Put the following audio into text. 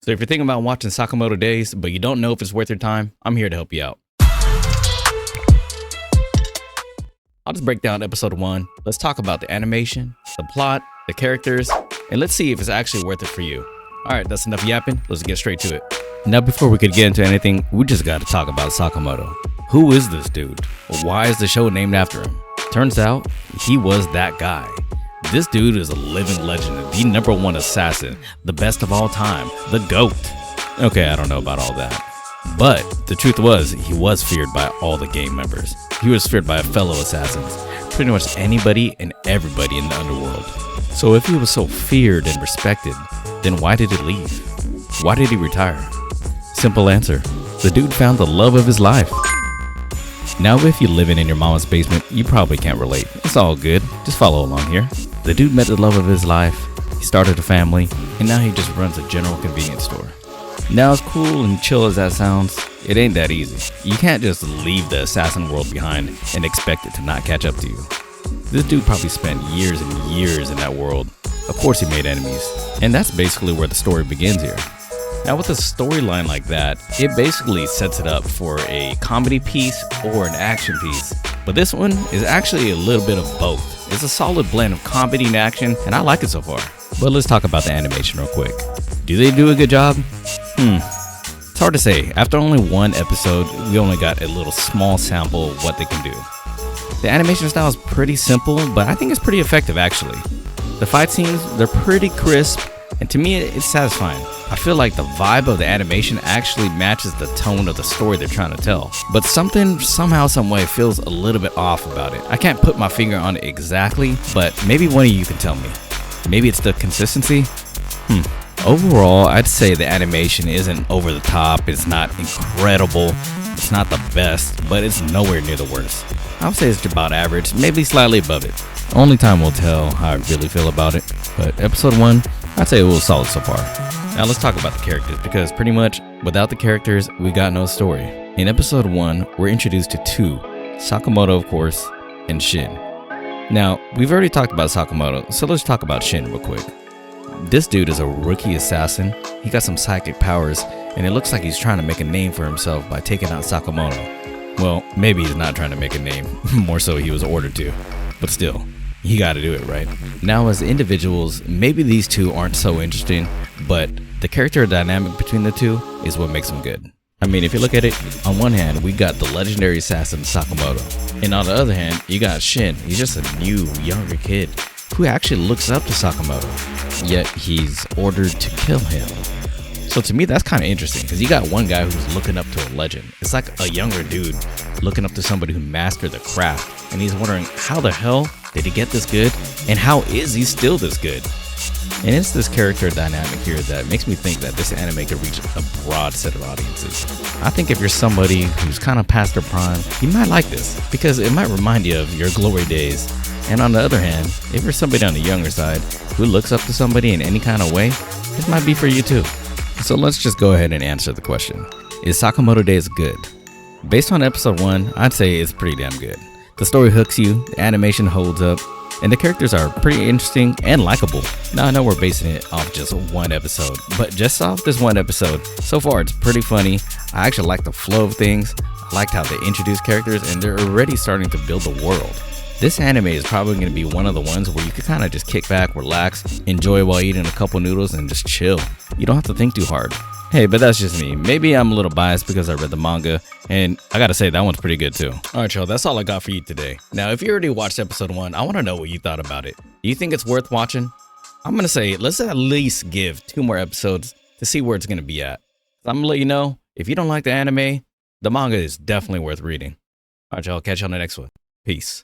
So if you're thinking about watching Sakamoto Days, but you don't know if it's worth your time, I'm here to help you out. I'll just break down episode 1. Let's talk about the animation, the plot, the characters, and let's see if it's actually worth it for you. Alright, that's enough yapping. Let's get straight to it. Now before we could get into anything, we just gotta talk about Sakamoto. Who is this dude? Why is the show named after him? Turns out, he was that guy. This dude is a living legend, the #1 assassin, the best of all time, the GOAT. Okay, I don't know about all that. But the truth was, he was feared by all the gang members. He was feared by fellow assassins, pretty much anybody and everybody in the underworld. So if he was so feared and respected, then why did he leave? Why did he retire? Simple answer, the dude found the love of his life. Now if you're living in your mama's basement, you probably can't relate. It's all good, just follow along here. The dude met the love of his life, he started a family, and now he just runs a general convenience store. Now as cool and chill as that sounds, it ain't that easy. You can't just leave the assassin world behind and expect it to not catch up to you. This dude probably spent years and years in that world. Of course he made enemies, and that's basically where the story begins here. Now with a storyline like that, it basically sets it up for a comedy piece or an action piece. But this one is actually a little bit of both. It's a solid blend of comedy and action, and I like it so far. But let's talk about the animation real quick. Do they do a good job? It's hard to say. After only one episode, we only got a little small sample of what they can do. The animation style is pretty simple, but I think it's pretty effective actually. The fight scenes, they're pretty crisp, and to me it's satisfying. I feel like the vibe of the animation actually matches the tone of the story they're trying to tell. But something, somehow, someway feels a little bit off about it. I can't put my finger on it exactly, but maybe one of you can tell me. Maybe it's the consistency? Overall, I'd say the animation isn't over the top, it's not incredible, it's not the best, but it's nowhere near the worst. I would say it's about average, maybe slightly above it. Only time will tell how I really feel about it, but episode 1, I'd say it was solid so far. Now let's talk about the characters, because pretty much without the characters, we got no story. In episode 1, we're introduced to 2, Sakamoto of course, and Shin. Now, we've already talked about Sakamoto, so let's talk about Shin real quick. This dude is a rookie assassin, he got some psychic powers, and it looks like he's trying to make a name for himself by taking out Sakamoto. Well, maybe he's not trying to make a name, more so he was ordered to, but still. You gotta do it, right? Now as individuals, maybe these two aren't so interesting, but the character dynamic between the two is what makes them good. I mean, if you look at it, on one hand, we got the legendary assassin Sakamoto, and on the other hand, you got Shin. He's just a new, younger kid who actually looks up to Sakamoto, yet he's ordered to kill him. So to me, that's kind of interesting, because you got one guy who's looking up to a legend. It's like a younger dude looking up to somebody who mastered the craft, and he's wondering how the hell did he get this good, and how is he still this good? And it's this character dynamic here that makes me think that this anime could reach a broad set of audiences. I think if you're somebody who's kind of past their prime, you might like this, because it might remind you of your glory days. And on the other hand, if you're somebody on the younger side who looks up to somebody in any kind of way, this might be for you too. So let's just go ahead and answer the question. Is Sakamoto Days good? Based on episode 1, I'd say it's pretty damn good. The story hooks you, the animation holds up, and the characters are pretty interesting and likable. Now I know we're basing it off just one episode, but just off this one episode, so far it's pretty funny. I actually like the flow of things, I liked how they introduce characters, and they're already starting to build the world. This anime is probably going to be one of the ones where you can kind of just kick back, relax, enjoy while eating a couple noodles, and just chill. You don't have to think too hard. Hey, but that's just me. Maybe I'm a little biased because I read the manga, and I gotta say, that one's pretty good too. Alright y'all, that's all I got for you today. Now, if you already watched episode 1, I want to know what you thought about it. Do you think it's worth watching? I'm gonna say, let's at least give 2 more episodes to see where it's gonna be at. I'm gonna let you know, if you don't like the anime, the manga is definitely worth reading. Alright y'all, catch you on the next one. Peace.